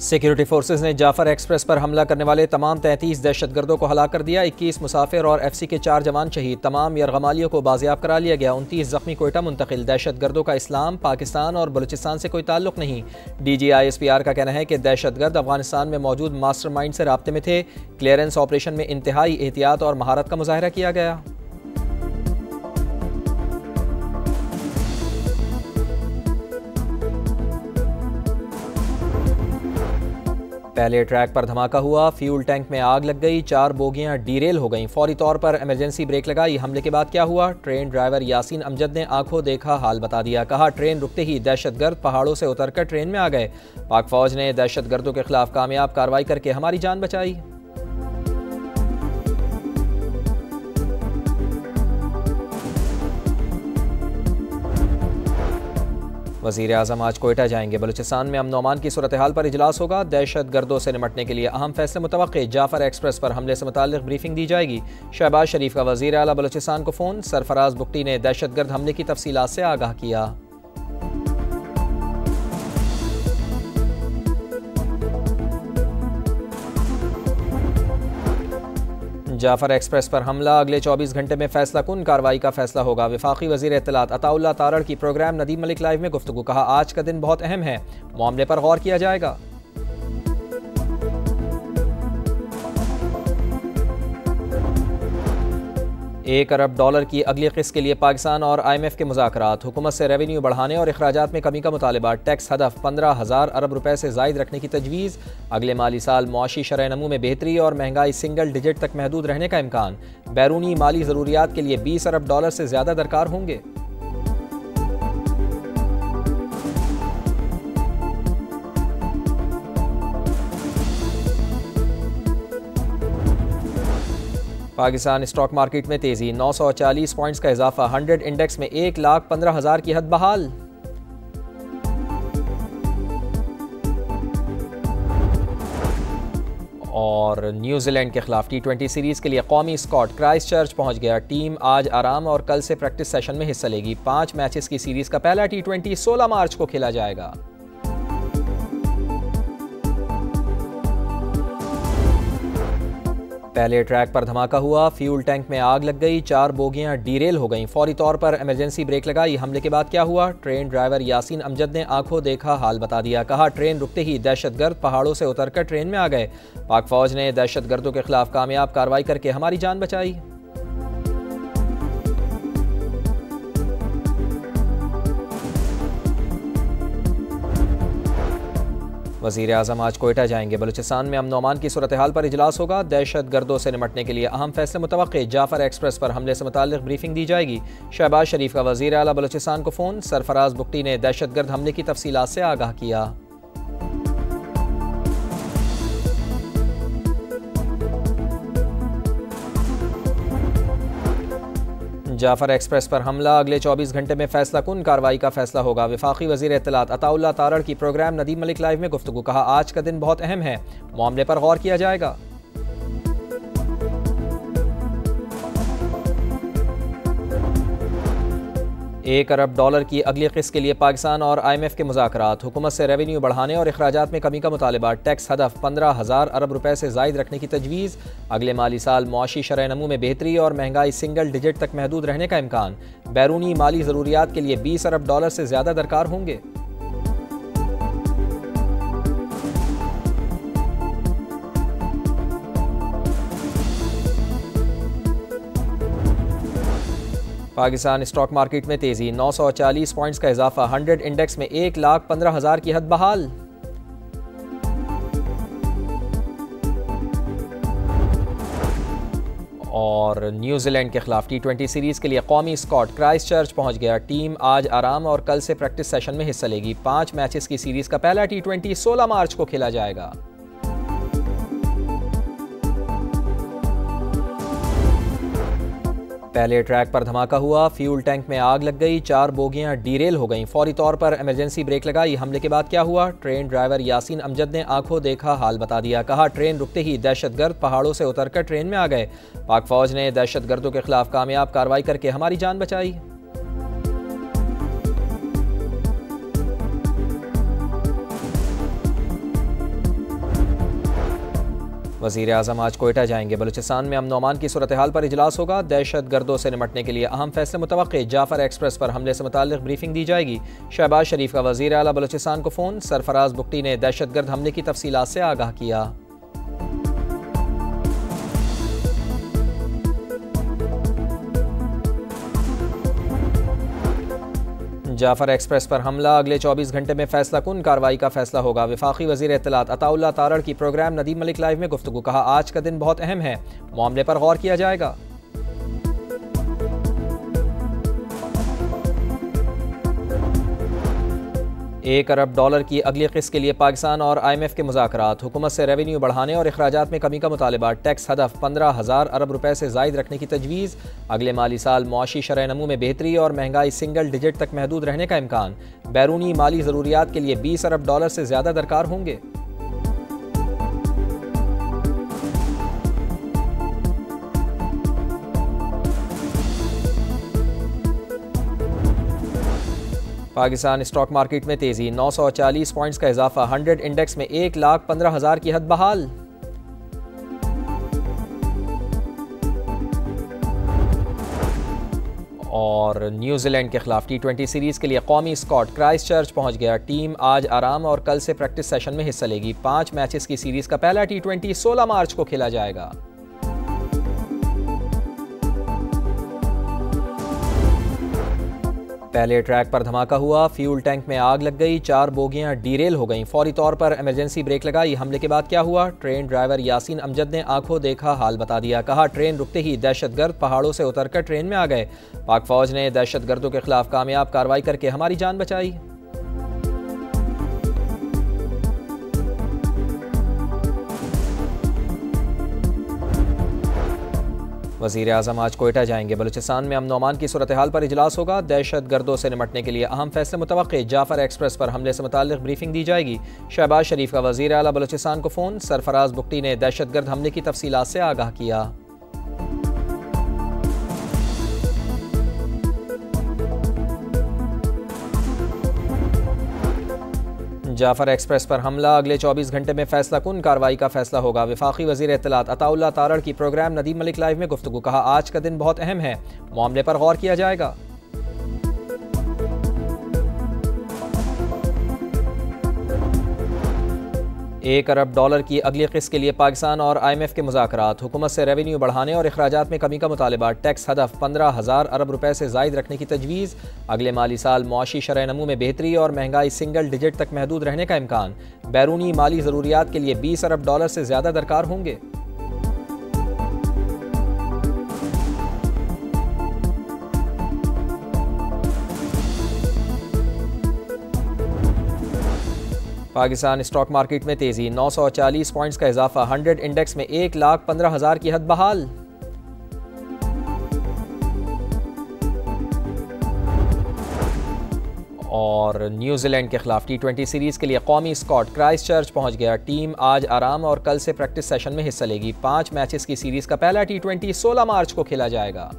Security forces ने Jafar express पर हमला करने वाले तमाम 33 दहशतगर्दों को हलाक कर दिया। 21 मुसाफिर और FC के 4 जवान शहीद। तमाम यरगमालियों को बाजियाब करा लिया गया। 29 जख्मी कोयटा मुंतकिल। दहशतगर्दों का इस्लाम, पाकिस्तान और बलूचिस्तान से कोई ताल्लुक नहीं। DG ISPR का कहना है कि दहशतगर्द अफगानिस्तान में मौजूद मास्टरमाइंड से राब्ते में थे। क्लियरेंस ऑपरेशन में इंतहाई एहतियात और महारत का मुजाहरा किया गया। पहले ट्रैक पर धमाका हुआ, फ्यूल टैंक में आग लग गई, 4 बोगियां डीरेल हो गईं। फौरी तौर पर इमरजेंसी ब्रेक लगाई। हमले के बाद क्या हुआ? ट्रेन ड्राइवर यासीन अमजद ने आंखों देखा हाल बता दिया। कहा, ट्रेन रुकते ही दहशतगर्द पहाड़ों से उतरकर ट्रेन में आ गए। पाक फौज ने दहशतगर्दों के खिलाफ कामयाब कार्रवाई करके हमारी जान बचाई। वज़ीर आज़म आज कोयटा जाएंगे। बलूचिस्तान में अमन अमान की सूरत हाल पर इजलास होगा। दहशत गर्दों से निपटने के लिए अहम फैसले मुतवक्के। जाफर एक्सप्रेस पर हमले से मुताल्लिक़ ब्रीफिंग दी जाएगी। शहबाज शरीफ का वज़ीर आला बलूचिस्तान को फ़ोन। सरफराज बुगटी ने दहशत गर्द हमले की तफसीलात से आगाह किया। जाफर एक्सप्रेस पर हमला, अगले 24 घंटे में फैसला कुन कार्रवाई का फैसला होगा। वफाकी वज़ीर इत्तलात अताउल्लाह तारड़ की प्रोग्राम नदीम मलिक लाइव में गुफ्तगू। कहा, आज का दिन बहुत अहम है, मामले पर गौर किया जाएगा। $1 अरब की अगली किस्त के लिए पाकिस्तान और IMF के मुज़ाकरात। हुकूमत से रेवेन्यू बढ़ाने और अखराजात में कमी का मुतालबा। टैक्स हदफ 15,000 अरब रुपए से ज़ायद रखने की तजवीज़। अगले माली साल मुआशी शरह नमू में बेहतरी और महंगाई सिंगल डिजिट तक महदूद रहने का इम्कान। बैरूनी माली ज़रूरियात के लिए $20 अरब से ज़्यादा दरकार होंगे। पाकिस्तान स्टॉक मार्केट में तेजी, 940 पॉइंट्स का इजाफा। 100 इंडेक्स में 1,15,000 की हद बहाल। और न्यूजीलैंड के खिलाफ T20 सीरीज के लिए कौमी स्क्वाड क्राइस्टचर्च पहुंच गया। टीम आज आराम और कल से प्रैक्टिस सेशन में हिस्सा लेगी। 5 मैचेस की सीरीज का पहला T20 16 मार्च को खेला जाएगा। पहले ट्रैक पर धमाका हुआ, फ्यूल टैंक में आग लग गई, 4 बोगियां डीरेल हो गईं। फौरी तौर पर इमरजेंसी ब्रेक लगाई। हमले के बाद क्या हुआ? ट्रेन ड्राइवर यासीन अमजद ने आंखों देखा हाल बता दिया। कहा, ट्रेन रुकते ही दहशतगर्द पहाड़ों से उतरकर ट्रेन में आ गए। पाक फौज ने दहशतगर्दों के खिलाफ कामयाब कार्रवाई करके हमारी जान बचाई। वज़ीर आज़म आज कोयटा जाएंगे। बलूचिस्तान में अमन अमान की सूरत हाल पर इजलास होगा। दहशत गर्दों से निपटने के लिए अहम फैसले मुतवक्के। जाफर एक्सप्रेस पर हमले से मुताल्लिक़ ब्रीफिंग दी जाएगी। शहबाज शरीफ का वज़ीर आला बलूचिस्तान को फ़ोन। सरफराज बुगटी ने दहशत गर्द हमले की तफसीलात से आगाह किया। जाफर एक्सप्रेस पर हमला, अगले 24 घंटे में फैसला कुन कार्रवाई का फैसला होगा। वफाकी वज़ीर इत्तलात अताउल्लाह तारड़ की प्रोग्राम नदीम मलिक लाइव में गुफ्तगू। कहा, आज का दिन बहुत अहम है, मामले पर गौर किया जाएगा। $1 अरब की अगली किस्त के लिए पाकिस्तान और IMF के मुज़ाकरात। हुकूमत से रेवेन्यू बढ़ाने और अखराजात में कमी का मुतालबा। टैक्स हदफ 15,000 अरब रुपए से ज़ायद रखने की तजवीज़। अगले माली साल मुआशी शरह नमू में बेहतरी और महंगाई सिंगल डिजिट तक महदूद रहने का इम्कान। बैरूनी माली ज़रूरियात के लिए $20 अरब से ज़्यादा दरकार होंगे। पाकिस्तान स्टॉक मार्केट में तेजी, 940 पॉइंट्स का इजाफा। 100 इंडेक्स में 1,15,000 की हद बहाल। और न्यूजीलैंड के खिलाफ T20 सीरीज के लिए कौमी स्क्वाड क्राइस्टचर्च पहुंच गया। टीम आज आराम और कल से प्रैक्टिस सेशन में हिस्सा लेगी। 5 मैचेस की सीरीज का पहला T20 16 मार्च को खेला जाएगा। पहले ट्रैक पर धमाका हुआ, फ्यूल टैंक में आग लग गई, 4 बोगियां डीरेल हो गईं। फौरी तौर पर इमरजेंसी ब्रेक लगाई। हमले के बाद क्या हुआ? ट्रेन ड्राइवर यासीन अमजद ने आंखों देखा हाल बता दिया। कहा, ट्रेन रुकते ही दहशतगर्द पहाड़ों से उतरकर ट्रेन में आ गए। पाक फौज ने दहशतगर्दों के खिलाफ कामयाब कार्रवाई करके हमारी जान बचाई। वज़ीर आज़म आज कोयटा जाएंगे। बलूचिस्तान में अमन अमान की सूरत हाल पर इजलास होगा। दहशत गर्दों से निपटने के लिए अहम फैसले मुतवक्के। जाफर एक्सप्रेस पर हमले से मुताल्लिक़ ब्रीफिंग दी जाएगी। शहबाज शरीफ का वज़ीर आला बलूचिस्तान को फ़ोन। सरफराज बुगटी ने दहशत गर्द हमले की तफसीलात से आगाह किया। जाफर एक्सप्रेस पर हमला, अगले 24 घंटे में फैसला कुन कार्रवाई का फैसला होगा। वफाकी वज़ीर इत्तलात अताउल्लाह तारड़ की प्रोग्राम नदीम मलिक लाइव में गुफ्तगू। कहा, आज का दिन बहुत अहम है, मामले पर गौर किया जाएगा। $1 अरब की अगली किस्त के लिए पाकिस्तान और IMF के मुज़ाकरात। हुकूमत से रेवेन्यू बढ़ाने और अखराजात में कमी का मुतालबा। टैक्स हदफ 15,000 अरब रुपए से ज़ायद रखने की तजवीज़। अगले माली साल मुआशी शरह नमू में बेहतरी और महंगाई सिंगल डिजिट तक महदूद रहने का इम्कान। बैरूनी माली ज़रूरियात के लिए $20 अरब से ज़्यादा दरकार होंगे। पाकिस्तान स्टॉक मार्केट में तेजी, 940 पॉइंट्स का इजाफा। 100 इंडेक्स में 1,15,000 की हद बहाल। और न्यूजीलैंड के खिलाफ T20 सीरीज के लिए कौमी स्क्वाड क्राइस्टचर्च पहुंच गया। टीम आज आराम और कल से प्रैक्टिस सेशन में हिस्सा लेगी। 5 मैचेस की सीरीज का पहला T20 16 मार्च को खेला जाएगा। पहले ट्रैक पर धमाका हुआ, फ्यूल टैंक में आग लग गई, 4 बोगियां डीरेल हो गईं। फौरी तौर पर इमरजेंसी ब्रेक लगाई। हमले के बाद क्या हुआ? ट्रेन ड्राइवर यासीन अमजद ने आंखों देखा हाल बता दिया। कहा, ट्रेन रुकते ही दहशतगर्द पहाड़ों से उतरकर ट्रेन में आ गए। पाक फौज ने दहशतगर्दों के खिलाफ कामयाब कार्रवाई करके हमारी जान बचाई। वज़ीर आज़म आज कोयटा जाएंगे। बलूचिस्तान में अमन अमान की सूरत हाल पर इजलास होगा। दहशत गर्दों से निपटने के लिए अहम फैसले मुतवक्के। जाफर एक्सप्रेस पर हमले से मुताल्लिक़ ब्रीफिंग दी जाएगी। शहबाज शरीफ का वज़ीर आला बलूचिस्तान को फ़ोन। सरफराज बुगटी ने दहशत गर्द हमले की तफसीलात से आगाह किया। जाफर एक्सप्रेस पर हमला, अगले 24 घंटे में फैसला कुन कार्रवाई का फैसला होगा। वफाकी वज़ीर इत्तलात अताउल्लाह तारड़ की प्रोग्राम नदीम मलिक लाइव में गुफ्तगू। कहा, आज का दिन बहुत अहम है, मामले पर गौर किया जाएगा। $1 अरब की अगली किस्त के लिए पाकिस्तान और IMF के मुज़ाकरात। हुकूमत से रेवेन्यू बढ़ाने और अखराजात में कमी का मुतालबा। टैक्स हदफ 15,000 अरब रुपए से ज़ायद रखने की तजवीज़। अगले माली साल मुआशी शरह नमू में बेहतरी और महंगाई सिंगल डिजिट तक महदूद रहने का इम्कान। बैरूनी माली ज़रूरियात के लिए $20 अरब से ज़्यादा दरकार होंगे। पाकिस्तान स्टॉक मार्केट में तेजी, 940 पॉइंट्स का इजाफा। 100 इंडेक्स में 1,15,000 की हद बहाल। और न्यूजीलैंड के खिलाफ T20 सीरीज के लिए कौमी स्क्वाड क्राइस्टचर्च पहुंच गया। टीम आज आराम और कल से प्रैक्टिस सेशन में हिस्सा लेगी। 5 मैचेस की सीरीज का पहला T20 16 मार्च को खेला जाएगा।